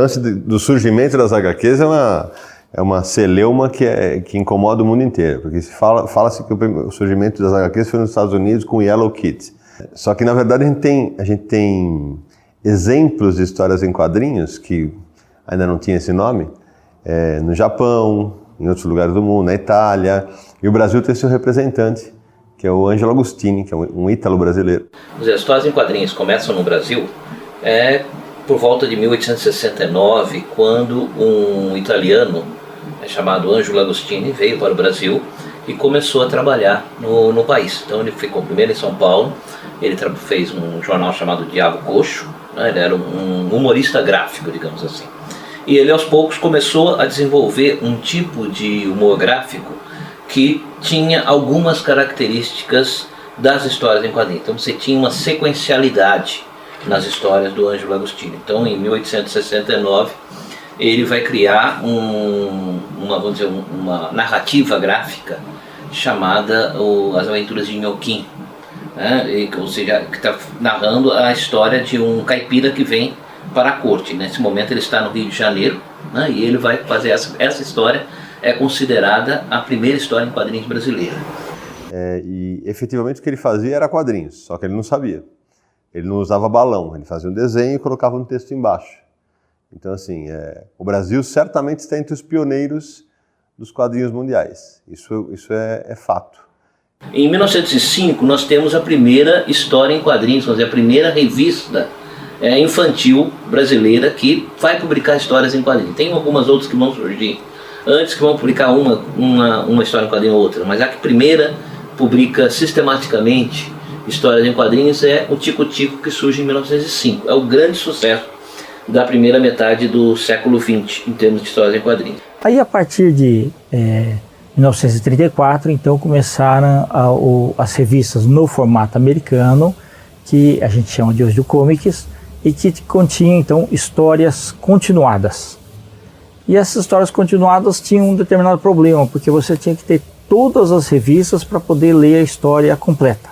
lance do surgimento das HQs é uma celeuma que incomoda o mundo inteiro, porque fala-se que o surgimento das HQs foi nos Estados Unidos com Yellow Kid. Só que, na verdade, a gente tem exemplos de histórias em quadrinhos, que ainda não tinha esse nome, no Japão, em outros lugares do mundo, na Itália, e o Brasil tem seu representante, que é o Ângelo Agostini, que é um ítalo-brasileiro. As histórias em quadrinhos começam no Brasil por volta de 1869, quando um italiano chamado Ângelo Agostini veio para o Brasil e começou a trabalhar no país. Então ele ficou primeiro em São Paulo, ele fez um jornal chamado Diabo Coxo, né? Ele era um humorista gráfico, digamos assim. E ele aos poucos começou a desenvolver um tipo de humor gráfico que tinha algumas características das histórias em quadrinhos. Então você tinha uma sequencialidade nas histórias do Ângelo Agostini. Então em 1869 ele vai criar uma narrativa gráfica chamada As Aventuras de Inhoquim, né? Ou seja, que está narrando a história de um caipira que vem para a corte. Nesse momento ele está no Rio de Janeiro, né? E ele vai fazer essa história, é considerada a primeira história em quadrinhos brasileira. E efetivamente o que ele fazia era quadrinhos, só que ele não sabia. Ele não usava balão, ele fazia um desenho e colocava um texto embaixo. Então, assim, o Brasil certamente está entre os pioneiros dos quadrinhos mundiais. Isso é fato. Em 1905, nós temos a primeira história em quadrinhos, vamos dizer, a primeira revista infantil brasileira que vai publicar histórias em quadrinhos. Tem algumas outras que vão surgir antes, que vão publicar uma história em quadrinho ou outra, mas a que primeira publica sistematicamente histórias em quadrinhos é o Tico Tico, que surge em 1905. É o grande sucesso da primeira metade do século XX, em termos de histórias em quadrinhos. Aí, a partir de 1934, então, começaram as revistas no formato americano, que a gente chama de hoje de comics, e que continham, então, histórias continuadas. E essas histórias continuadas tinham um determinado problema, porque você tinha que ter todas as revistas para poder ler a história completa.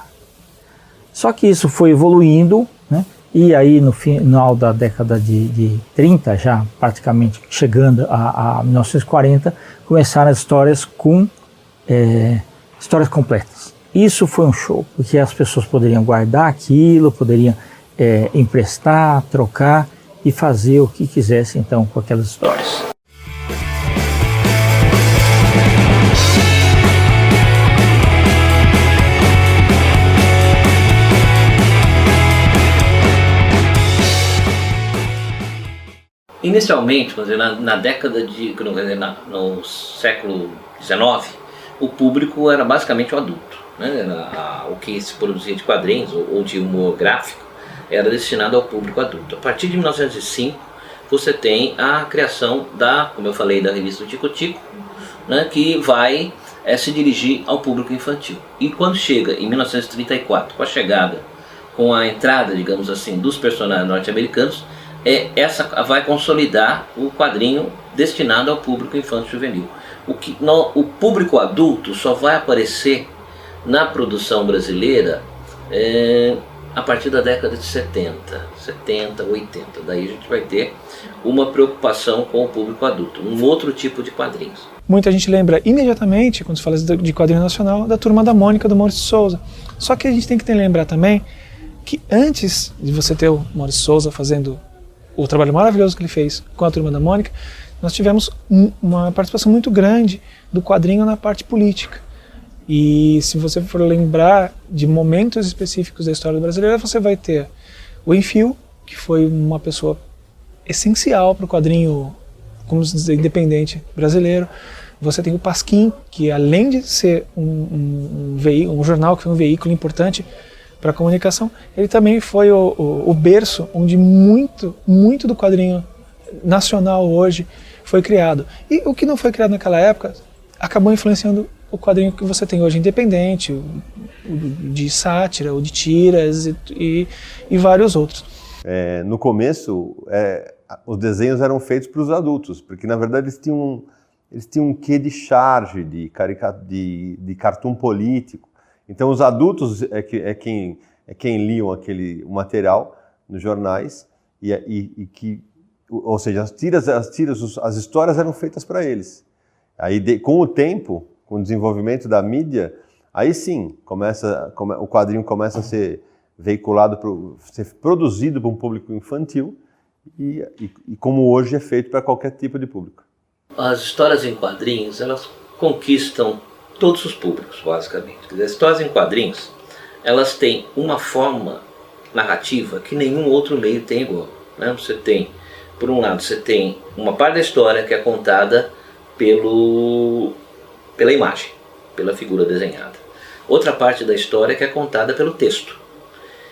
Só que isso foi evoluindo, né? E aí no final da década de 30, já praticamente chegando a 1940, começaram as histórias com histórias completas. Isso foi um show, porque as pessoas poderiam guardar aquilo, poderiam emprestar, trocar e fazer o que quisessem então com aquelas histórias. Inicialmente, na década no século XIX, o público era basicamente o adulto, né? O que se produzia de quadrinhos ou de humor gráfico era destinado ao público adulto. A partir de 1905, você tem a criação como eu falei, da revista Tico Tico, né? Que vai se dirigir ao público infantil. E quando chega em 1934, com a entrada, digamos assim, dos personagens norte-americanos, essa vai consolidar o quadrinho destinado ao público infanto-juvenil. O público adulto só vai aparecer na produção brasileira a partir da década de 70, 80. Daí a gente vai ter uma preocupação com o público adulto, um outro tipo de quadrinhos. Muita gente lembra imediatamente, quando se fala de quadrinho nacional, da Turma da Mônica, do Maurício de Souza. Só que a gente tem que lembrar também que antes de você ter o Maurício de Souza fazendo o trabalho maravilhoso que ele fez com a Turma da Mônica, nós tivemos uma participação muito grande do quadrinho na parte política. E se você for lembrar de momentos específicos da história brasileira, você vai ter o Enfio, que foi uma pessoa essencial para o quadrinho, como se dizer, independente brasileiro. Você tem o Pasquim, que além de ser um jornal, que foi um veículo importante para a comunicação, ele também foi o berço onde muito do quadrinho nacional hoje foi criado. E o que não foi criado naquela época acabou influenciando o quadrinho que você tem hoje independente, o de sátira, o de tiras e vários outros. No começo, os desenhos eram feitos para os adultos, porque na verdade eles tinham um quê de charge, de cartoon político. Então os adultos é quem liam o material nos jornais e que ou seja, as histórias eram feitas para eles. Aí, com o tempo, com o desenvolvimento da mídia, aí sim, o quadrinho começa a ser veiculado, ser produzido para um público infantil e como hoje é feito para qualquer tipo de público. As histórias em quadrinhos, elas conquistam todos os públicos, basicamente. Quer dizer, as histórias em quadrinhos, elas têm uma forma narrativa que nenhum outro meio tem igual, né? Você tem, por um lado, você tem uma parte da história que é contada pela imagem, pela figura desenhada. Outra parte da história que é contada pelo texto.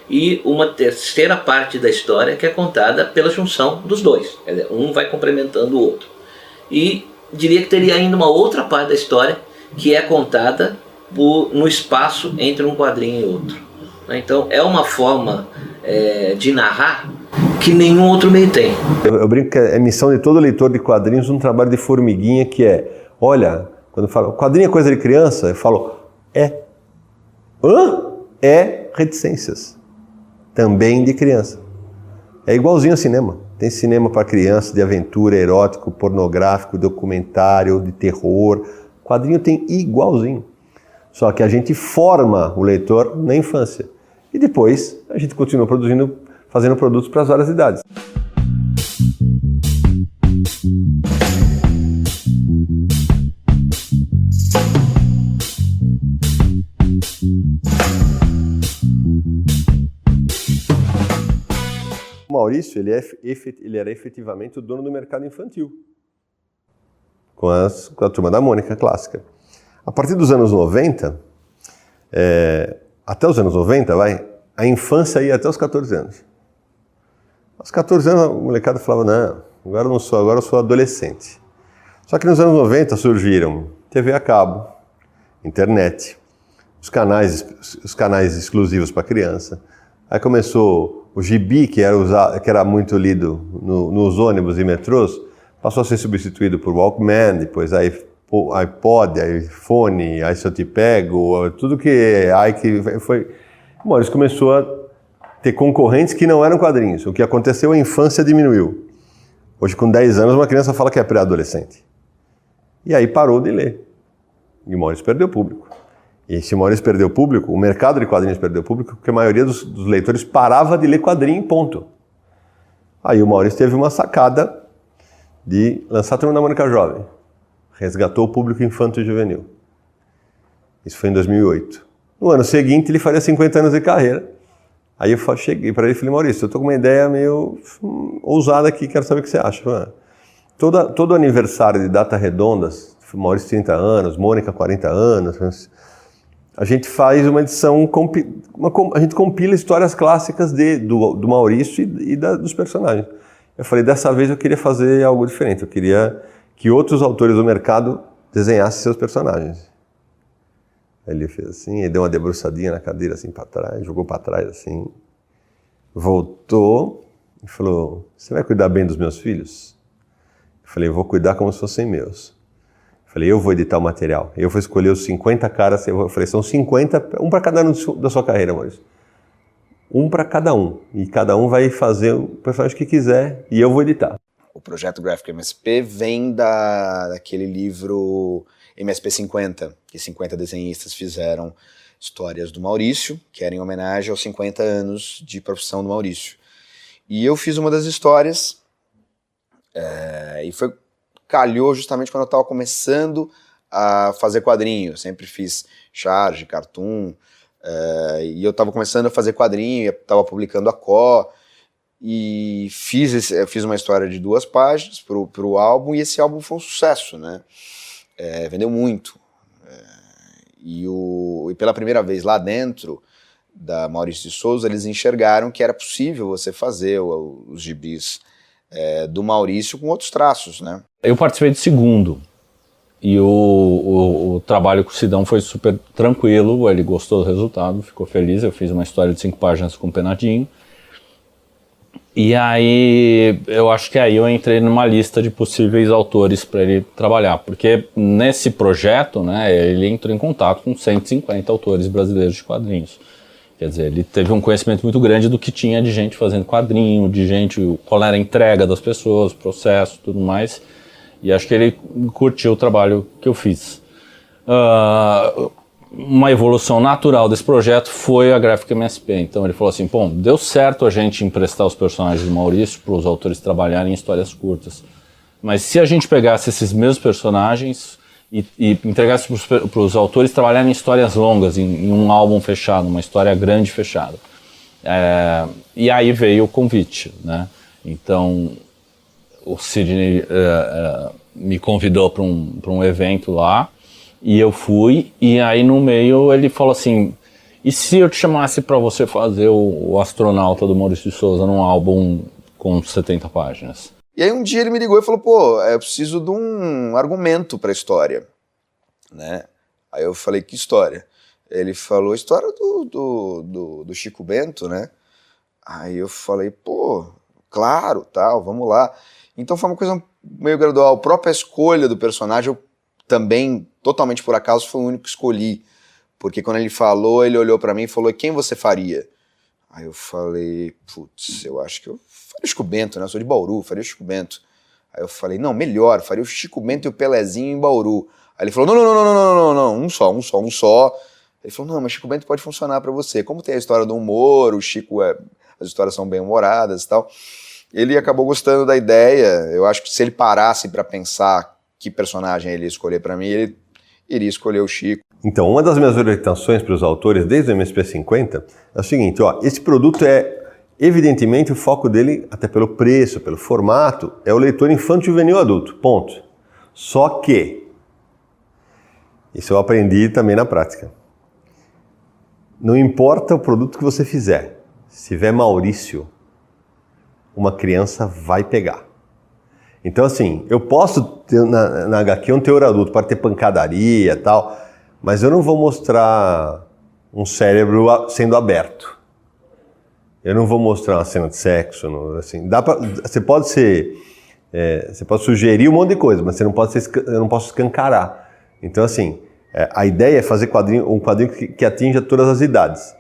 E uma terceira parte da história que é contada pela junção dos dois. Quer dizer, um vai complementando o outro. E diria que teria ainda uma outra parte da história que é contada no espaço entre um quadrinho e outro. Então é uma forma de narrar que nenhum outro meio tem. Eu brinco que é missão de todo leitor de quadrinhos um trabalho de formiguinha que olha, quando eu falo, quadrinho é coisa de criança, eu falo, reticências, também de criança. É igualzinho ao cinema. Tem cinema para criança, de aventura, erótico, pornográfico, documentário, de terror. Quadrinho tem igualzinho. Só que a gente forma o leitor na infância. E depois a gente continua fazendo produtos para as várias idades. O Maurício, ele era efetivamente o dono do mercado infantil, com a Turma da Mônica clássica. A partir dos anos 90, até os anos 90, a infância ia até os 14 anos. Aos 14 anos, a molecada falava, não, agora eu sou adolescente. Só que nos anos 90 surgiram TV a cabo, internet, os canais exclusivos para criança. Aí começou o gibi, que era muito lido nos ônibus e metrôs, passou a ser substituído por Walkman, depois iPod, iPhone, aí se eu te pego, tudo que foi... Bom, eles começou a ter concorrentes que não eram quadrinhos. O que aconteceu, a infância diminuiu. Hoje, com 10 anos, uma criança fala que é pré-adolescente. E aí parou de ler. E o Maurício perdeu público. E se o Maurício perdeu público, o mercado de quadrinhos perdeu público, porque a maioria dos leitores parava de ler quadrinho, ponto. Aí o Maurício teve uma sacada de lançar a Turma da Mônica Jovem. Resgatou o público infanto e juvenil. Isso foi em 2008. No ano seguinte, ele faria 50 anos de carreira. Aí eu cheguei para ele e falei, Maurício, eu estou com uma ideia meio ousada aqui, quero saber o que você acha. Todo aniversário de data redondas, Maurício 30 anos, Mônica 40 anos, a gente faz uma edição, a gente compila histórias clássicas do Maurício e dos personagens. Eu falei, dessa vez eu queria fazer algo diferente, eu queria que outros autores do mercado desenhassem seus personagens. Aí ele fez assim, ele deu uma debruçadinha na cadeira assim para trás, jogou para trás assim, voltou e falou, você vai cuidar bem dos meus filhos? Eu falei, eu vou cuidar como se fossem meus. Eu falei, eu vou editar o material, eu vou escolher os 50 caras, eu falei, são 50, um para cada um da sua carreira, Maurício. Um para cada um, e cada um vai fazer o personagem que quiser e eu vou editar. O projeto Graphic MSP vem daquele livro MSP 50, que 50 desenhistas fizeram histórias do Maurício, que era em homenagem aos 50 anos de profissão do Maurício. E eu fiz uma das histórias, e calhou justamente quando eu estava começando a fazer quadrinho. Eu sempre fiz charge, cartoon, e eu estava começando a fazer quadrinho, estava publicando a Có, e fiz uma história de 2 páginas para o álbum, e esse álbum foi um sucesso, né? Vendeu muito. E pela primeira vez lá dentro da Maurício de Souza, eles enxergaram que era possível você fazer os gibis do Maurício com outros traços, né? Eu participei do segundo, e o trabalho com o Sidão foi super tranquilo, ele gostou do resultado, ficou feliz. Eu fiz uma história de 5 páginas com o Penadinho. E aí, eu acho que aí eu entrei numa lista de possíveis autores para ele trabalhar, porque nesse projeto, né, ele entrou em contato com 150 autores brasileiros de quadrinhos. Quer dizer, ele teve um conhecimento muito grande do que tinha de gente fazendo quadrinho, de gente, qual era a entrega das pessoas, processo, tudo mais. E acho que ele curtiu o trabalho que eu fiz. Uma evolução natural desse projeto foi a Graphic MSP. Então ele falou assim, bom, deu certo a gente emprestar os personagens do Maurício para os autores trabalharem em histórias curtas. Mas se a gente pegasse esses mesmos personagens e entregasse para os autores trabalharem em histórias longas, em um álbum fechado, uma história grande fechada. E aí veio o convite, né? Então o Sidney me convidou para um evento lá, e eu fui, e aí no meio ele falou assim, e se eu te chamasse para você fazer o Astronauta do Maurício de Souza num álbum com 70 páginas? E aí um dia ele me ligou e falou, pô, eu preciso de um argumento para a história, né? Aí eu falei, que história? Ele falou, a história do Chico Bento, né? Aí eu falei, pô, claro, tal, vamos lá. Então foi uma coisa meio gradual. A própria escolha do personagem, eu também, totalmente por acaso, foi o único que escolhi. Porque quando ele falou, ele olhou pra mim e falou, quem você faria? Aí eu falei, putz, eu acho que eu faria o Chico Bento, né? Eu sou de Bauru, faria o Chico Bento. Aí eu falei, não, melhor, faria o Chico Bento e o Pelezinho em Bauru. Aí ele falou, não, um só. Ele falou, não, mas Chico Bento pode funcionar pra você. Como tem a história do humor, o Chico, as histórias são bem humoradas e tal. Ele acabou gostando da ideia. Eu acho que se ele parasse pra pensar que personagem ele ia escolher pra mim, ele iria escolher o Chico. Então, uma das minhas orientações para os autores, desde o MSP 50, é o seguinte, ó, esse produto evidentemente, o foco dele, até pelo preço, pelo formato, é o leitor infanto, juvenil, adulto, ponto. Só que, isso eu aprendi também na prática, não importa o produto que você fizer, se tiver Maurício, uma criança vai pegar. Então, assim, eu posso ter na HQ um teor adulto, pode ter pancadaria e tal, mas eu não vou mostrar um cérebro sendo aberto. Eu não vou mostrar uma cena de sexo, assim, você pode sugerir um monte de coisa, mas eu não posso escancarar. Então, assim, a ideia é fazer um quadrinho que atinja todas as idades.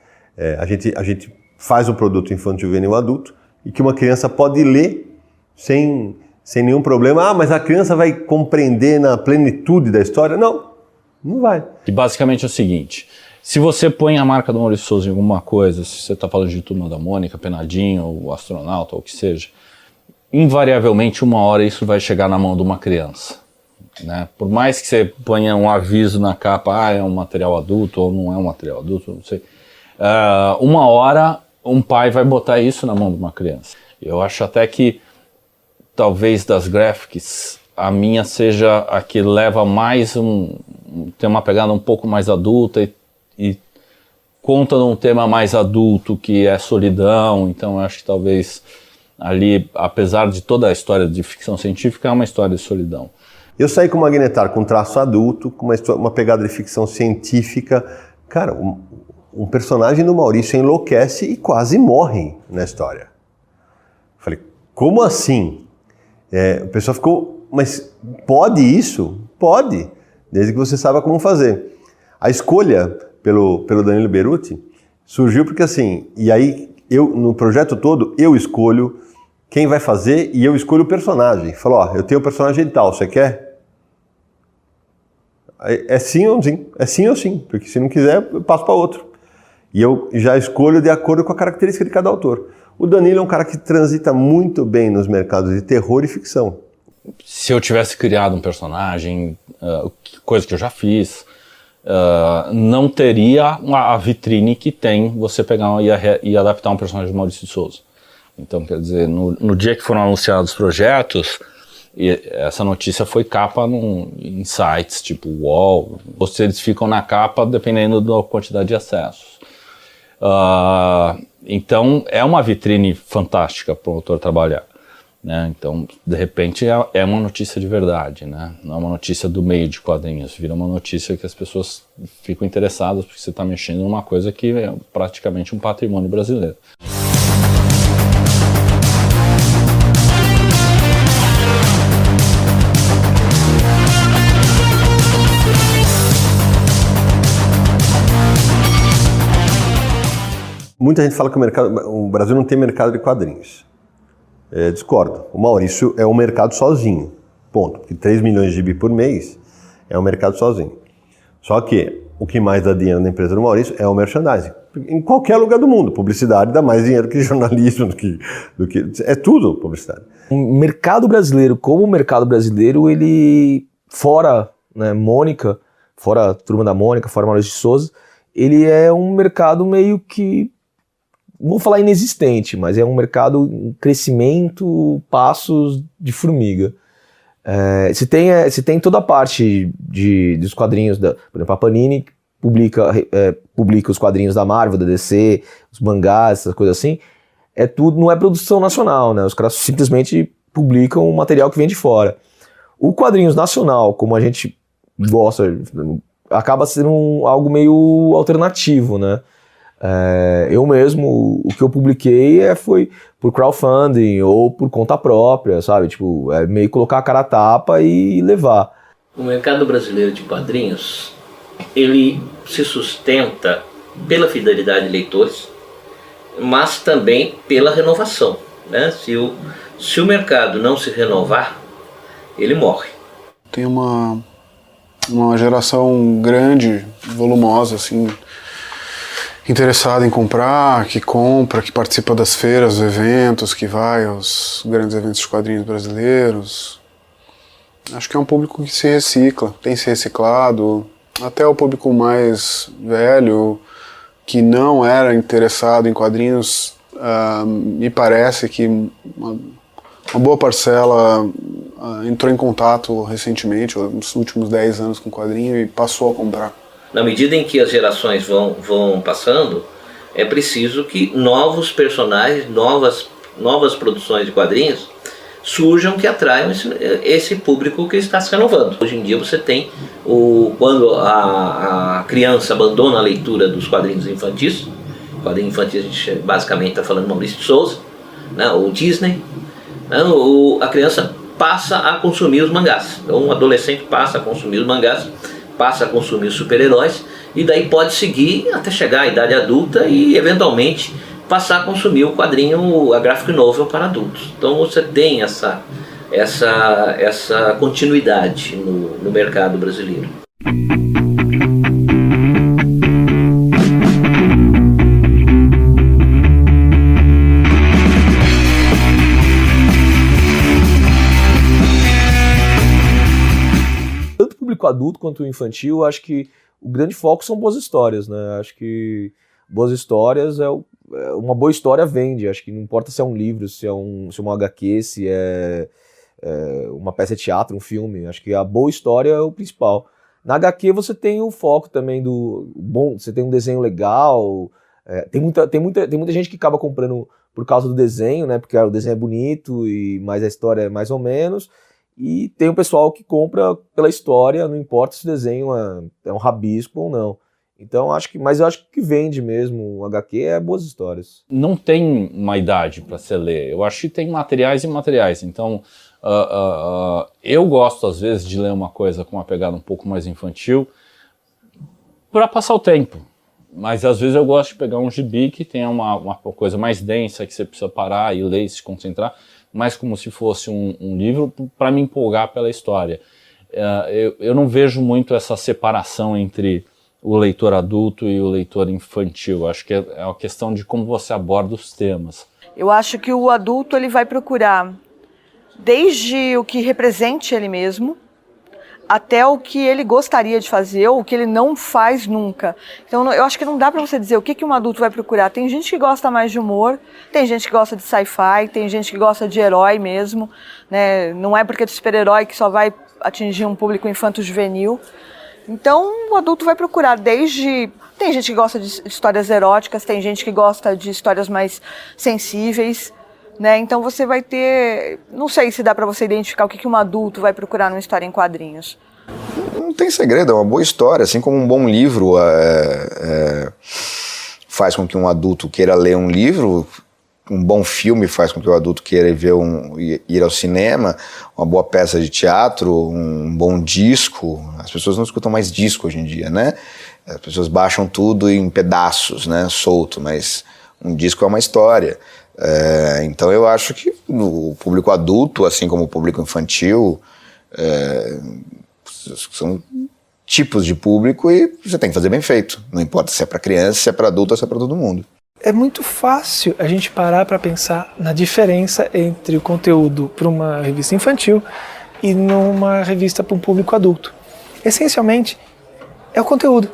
A gente faz um produto infantil, juvenil, adulto, e que uma criança pode ler sem nenhum problema. Ah, mas a criança vai compreender na plenitude da história? Não vai. E basicamente é o seguinte, se você põe a marca do Maurício Souza em alguma coisa, se você está falando de Turma da Mônica, Penadinho, ou Astronauta, ou o que seja, invariavelmente uma hora isso vai chegar na mão de uma criança, né? Por mais que você ponha um aviso na capa, é um material adulto ou não é um material adulto, não sei, uma hora um pai vai botar isso na mão de uma criança. Eu acho até que talvez das graphics, a minha seja a que leva mais tem uma pegada um pouco mais adulta e conta num tema mais adulto, que é solidão. Então eu acho que talvez ali, apesar de toda a história de ficção científica, é uma história de solidão. Eu saí com o Magnetar com traço adulto, com uma pegada de ficção científica. Cara, um personagem do Maurício enlouquece e quase morre na história. Falei, como assim? O pessoal ficou, mas pode isso? Pode, desde que você saiba como fazer. A escolha pelo Danilo Beruti surgiu porque assim, e aí no projeto todo eu escolho quem vai fazer e eu escolho o personagem. Falo, ó, eu tenho o personagem tal, você quer? É sim ou sim, porque se não quiser eu passo para outro. E eu já escolho de acordo com a característica de cada autor. O Danilo é um cara que transita muito bem nos mercados de terror e ficção. Se eu tivesse criado um personagem, coisa que eu já fiz, não teria a vitrine que tem você pegar e adaptar um personagem de Maurício de Souza. Então, quer dizer, no dia que foram anunciados os projetos, essa notícia foi capa em sites tipo UOL. Eles ficam na capa dependendo da quantidade de acessos. Então é uma vitrine fantástica para o autor trabalhar, né? Então, de repente, é uma notícia de verdade, né? Não é uma notícia do meio de quadrinhos, vira uma notícia que as pessoas ficam interessadas porque você está mexendo numa coisa que é praticamente um patrimônio brasileiro. Muita gente fala que o Brasil não tem mercado de quadrinhos. Discordo. O Maurício é um mercado sozinho. Ponto. Porque 3 milhões de gibi por mês é um mercado sozinho. Só que o que mais dá dinheiro na empresa do Maurício é o merchandising. Em qualquer lugar do mundo. Publicidade dá mais dinheiro que jornalismo, do que é tudo publicidade. O mercado brasileiro, como o mercado brasileiro, ele, fora, né, Mônica, fora a Turma da Mônica, fora Maurício de Souza, ele é um mercado meio que, não vou falar inexistente, mas é um mercado em crescimento, passos de formiga. Você tem toda a parte dos quadrinhos, por exemplo, a Panini publica os quadrinhos da Marvel, da DC, os mangás, essas coisas assim. Tudo, não é produção nacional, né? Os caras simplesmente publicam o material que vem de fora. O quadrinhos nacional, como a gente gosta, acaba sendo algo meio alternativo, né? Eu mesmo, o que eu publiquei foi por crowdfunding ou por conta própria, sabe? Tipo, meio colocar a cara a tapa e levar. O mercado brasileiro de quadrinhos, ele se sustenta pela fidelidade de leitores, mas também pela renovação, né? Se o mercado não se renovar, ele morre. Tem uma geração grande, volumosa, assim, interessada em comprar, que compra, que participa das feiras, dos eventos, que vai aos grandes eventos de quadrinhos brasileiros. Acho que é um público que se recicla, tem se reciclado. Até o público mais velho, que não era interessado em quadrinhos, me parece que uma boa parcela entrou em contato recentemente, nos últimos 10 anos com quadrinho e passou a comprar. Na medida em que as gerações vão passando, é preciso que novos personagens, novas produções de quadrinhos surjam que atraiam esse público que está se renovando. Hoje em dia você tem, quando a criança abandona a leitura dos quadrinhos infantis, quadrinho infantil a gente basicamente está falando Maurício de Souza, né, ou Disney, né, a criança passa a consumir os mangás. Então um adolescente passa a consumir os mangás, passa a consumir super-heróis e daí pode seguir até chegar à idade adulta e eventualmente passar a consumir o quadrinho, a graphic novel para adultos. Então você tem essa continuidade no mercado brasileiro. Tanto o público adulto quanto o infantil, acho que o grande foco são boas histórias, né? Acho que boas histórias uma boa história vende. Acho que não importa se é um livro, se é uma HQ, se é uma peça de teatro, um filme. Acho que a boa história é o principal. Na HQ você tem o foco também você tem um desenho legal. Tem muita gente que acaba comprando por causa do desenho, né? Porque o desenho é bonito, mas a história é mais ou menos. E tem o pessoal que compra pela história, não importa se o desenho é um rabisco ou não. Então, mas eu acho que vende mesmo o HQ é boas histórias. Não tem uma idade para se ler. Eu acho que tem materiais e materiais. Então, eu gosto, às vezes, de ler uma coisa com uma pegada um pouco mais infantil para passar o tempo. Mas, às vezes, eu gosto de pegar um gibi que tenha uma coisa mais densa, que você precisa parar e ler e se concentrar, mais como se fosse um livro para me empolgar pela história. Eu não vejo muito essa separação entre o leitor adulto e o leitor infantil. Acho que é uma questão de como você aborda os temas. Eu acho que o adulto ele vai procurar desde o que represente ele mesmo, até o que ele gostaria de fazer ou o que ele não faz nunca. Então eu acho que não dá para você dizer o que um adulto vai procurar. Tem gente que gosta mais de humor, tem gente que gosta de sci-fi, tem gente que gosta de herói mesmo, né? Não é porque é de super-herói que só vai atingir um público infanto-juvenil. Então o adulto vai procurar desde... Tem gente que gosta de histórias eróticas, tem gente que gosta de histórias mais sensíveis, né? Então você vai ter... Não sei se dá para você identificar o que um adulto vai procurar numa história em quadrinhos. Não tem segredo, é uma boa história. Assim como um bom livro faz com que um adulto queira ler um livro, um bom filme faz com que o adulto queira ir ao cinema, uma boa peça de teatro, um bom disco. As pessoas não escutam mais disco hoje em dia, né? As pessoas baixam tudo em pedaços, né, solto, mas Um disco é uma história. Então eu acho que o público adulto, assim como o público infantil, são tipos de público e você tem que fazer bem feito. Não importa se é para criança, se é para adulto ou se é para todo mundo. É muito fácil a gente parar para pensar na diferença entre o conteúdo para uma revista infantil e numa revista para um público adulto. Essencialmente, é o conteúdo.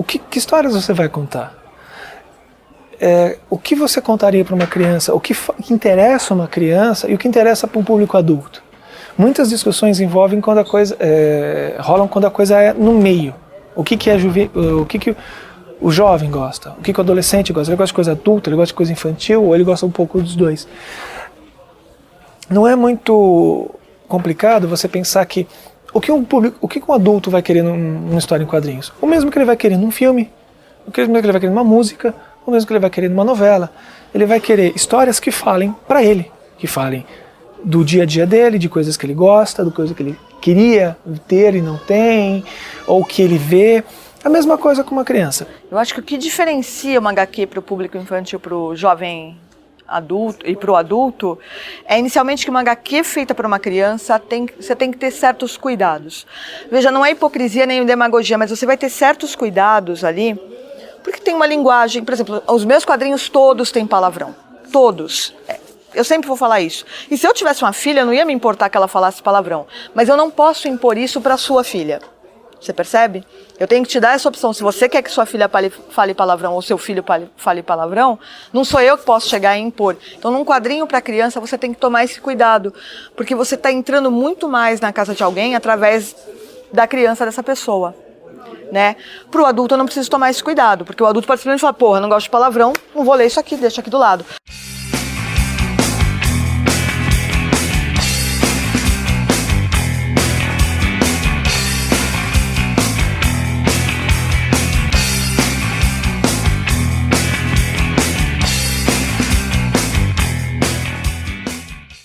Que histórias você vai contar? O que você contaria para uma criança? O que interessa uma criança e o que interessa para um público adulto? Muitas discussões envolvem quando a coisa rolam quando a coisa é no meio. O que o jovem gosta? O que o adolescente gosta? Ele gosta de coisa adulta? Ele gosta de coisa infantil? Ou ele gosta um pouco dos dois? Não é muito complicado você pensar que o que um adulto vai querer numa história em quadrinhos? O mesmo que ele vai querer num filme, o mesmo que ele vai querer numa música, o mesmo que ele vai querer numa novela. Ele vai querer histórias que falem para ele, que falem do dia a dia dele, de coisas que ele gosta, de coisas que ele queria ter e não tem, ou que ele vê. A mesma coisa com uma criança. Eu acho que o que diferencia uma HQ para o público infantil, para o jovem adulto e para o adulto, é inicialmente que uma HQ feita para uma criança, você tem que ter certos cuidados. Veja, não é hipocrisia nem demagogia, mas você vai ter certos cuidados ali, porque tem uma linguagem, por exemplo, os meus quadrinhos todos têm palavrão. Todos. Eu sempre vou falar isso. E se eu tivesse uma filha, não ia me importar que ela falasse palavrão. Mas eu não posso impor isso para sua filha. Você percebe? Eu tenho que te dar essa opção. Se você quer que sua filha fale palavrão ou seu filho fale palavrão, não sou eu que posso chegar e impor. Então, num quadrinho para criança, você tem que tomar esse cuidado. Porque você está entrando muito mais na casa de alguém através da criança dessa pessoa. Né? Para o adulto, eu não preciso tomar esse cuidado. Porque o adulto pode simplesmente falar, porra, não gosto de palavrão, não vou ler isso aqui, deixa aqui do lado.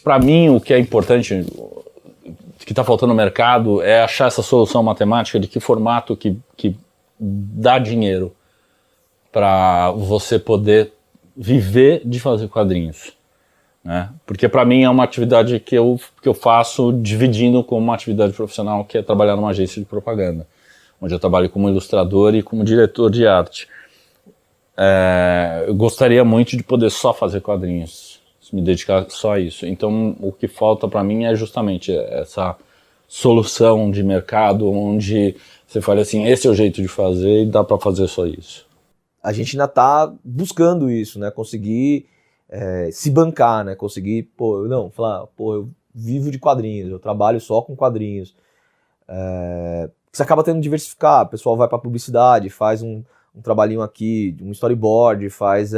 Para mim, o que é importante, que está faltando no mercado, é achar essa solução matemática de que formato que dá dinheiro para você poder viver de fazer quadrinhos. Né? Porque para mim é uma atividade que eu faço dividindo com uma atividade profissional, que é trabalhar numa agência de propaganda, onde eu trabalho como ilustrador e como diretor de arte. Eu gostaria muito de poder só fazer quadrinhos, me dedicar só a isso. Então o que falta para mim é justamente essa solução de mercado onde você fala assim, esse é o jeito de fazer e dá para fazer só isso. A gente ainda está buscando isso, né? Conseguir se bancar, né? Conseguir, eu vivo de quadrinhos, eu trabalho só com quadrinhos. Você acaba tendo que diversificar, o pessoal vai para publicidade, faz um trabalhinho aqui, um storyboard, faz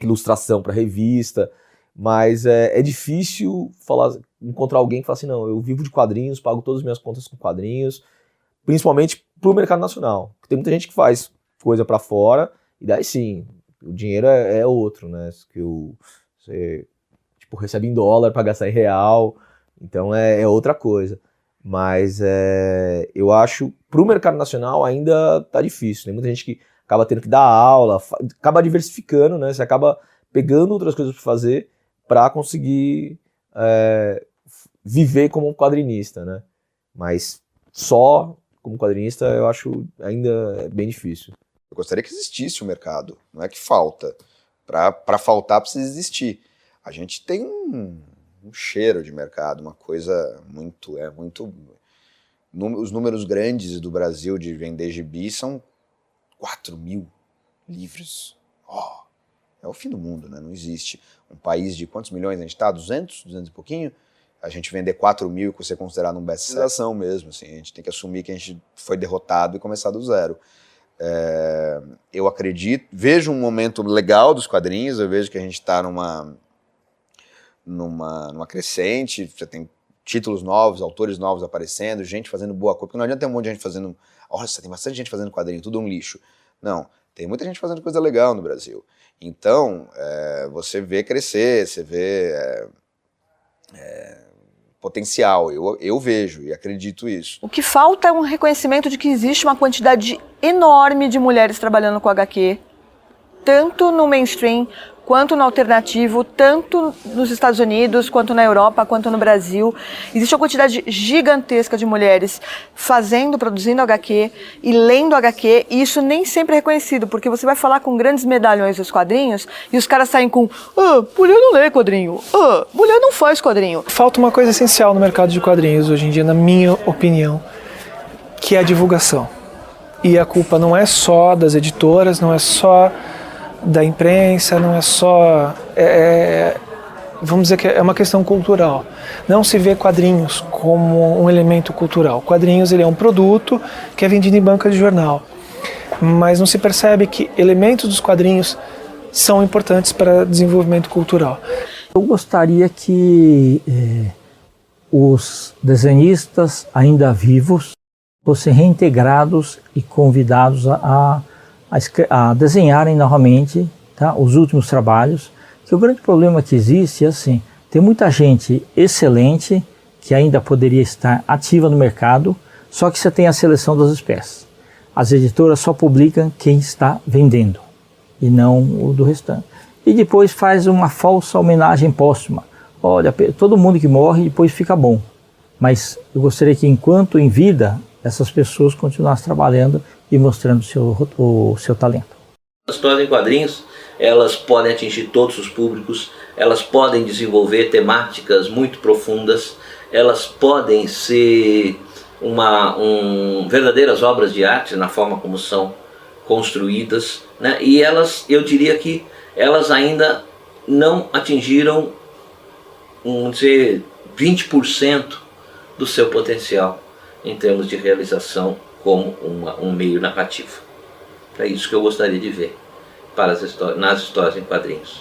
ilustração para revista, mas é difícil encontrar alguém que fala assim, não, eu vivo de quadrinhos, pago todas as minhas contas com quadrinhos, principalmente para o mercado nacional. Tem muita gente que faz coisa para fora, e daí sim, o dinheiro é outro, né? Que você recebe em dólar para gastar em real, então é outra coisa. Mas eu acho, para o mercado nacional ainda tá difícil, tem muita gente que acaba tendo que dar aula, acaba diversificando, né? Você acaba pegando outras coisas para fazer para conseguir viver como um quadrinista, né? Mas só como quadrinista eu acho ainda bem difícil. Eu gostaria que existisse o mercado, não é que falta. Para faltar precisa existir. A gente tem um cheiro de mercado, uma coisa muito... Os números grandes do Brasil de vender gibi são 4.000 livros. É o fim do mundo, né? Não existe. Um país de quantos milhões a gente está? 200 e pouquinho? A gente vender 4.000 que você considerar um best-seller mesmo. Assim, a gente tem que assumir que a gente foi derrotado e começar do zero. Eu acredito, vejo um momento legal dos quadrinhos, eu vejo que a gente está numa crescente, você tem títulos novos, autores novos aparecendo, gente fazendo boa coisa, porque não adianta ter um monte de gente fazendo, nossa, tem bastante gente fazendo quadrinho, tudo um lixo. Não, tem muita gente fazendo coisa legal no Brasil. Então, você vê crescer, você vê potencial, eu vejo e acredito isso. O que falta é um reconhecimento de que existe uma quantidade enorme de mulheres trabalhando com HQ, tanto no mainstream, quanto no alternativo, tanto nos Estados Unidos, quanto na Europa, quanto no Brasil. Existe uma quantidade gigantesca de mulheres produzindo HQ e lendo HQ, e isso nem sempre é reconhecido, porque você vai falar com grandes medalhões dos quadrinhos e os caras saem com mulher não lê quadrinho, mulher não faz quadrinho. Falta uma coisa essencial no mercado de quadrinhos hoje em dia, na minha opinião, que é a divulgação. E a culpa não é só das editoras, não é só da imprensa, não é só... vamos dizer que é uma questão cultural. Não se vê quadrinhos como um elemento cultural. Quadrinhos, ele é um produto que é vendido em banca de jornal. Mas não se percebe que elementos dos quadrinhos são importantes para desenvolvimento cultural. Eu gostaria que os desenhistas ainda vivos fossem reintegrados e convidados a desenharem novamente, tá, os últimos trabalhos, que o grande problema que existe é assim, tem muita gente excelente que ainda poderia estar ativa no mercado, só que você tem a seleção das espécies. As editoras só publicam quem está vendendo e não o do restante. E depois faz uma falsa homenagem póstuma. Olha, todo mundo que morre depois fica bom. Mas eu gostaria que enquanto em vida, essas pessoas continuassem trabalhando e mostrando o seu talento. As histórias em quadrinhos, elas podem atingir todos os públicos, elas podem desenvolver temáticas muito profundas, elas podem ser verdadeiras obras de arte na forma como são construídas, né? E eu diria que elas ainda não atingiram, vamos dizer, 20% do seu potencial em termos de realização como um meio narrativo. É isso que eu gostaria de ver nas histórias em quadrinhos.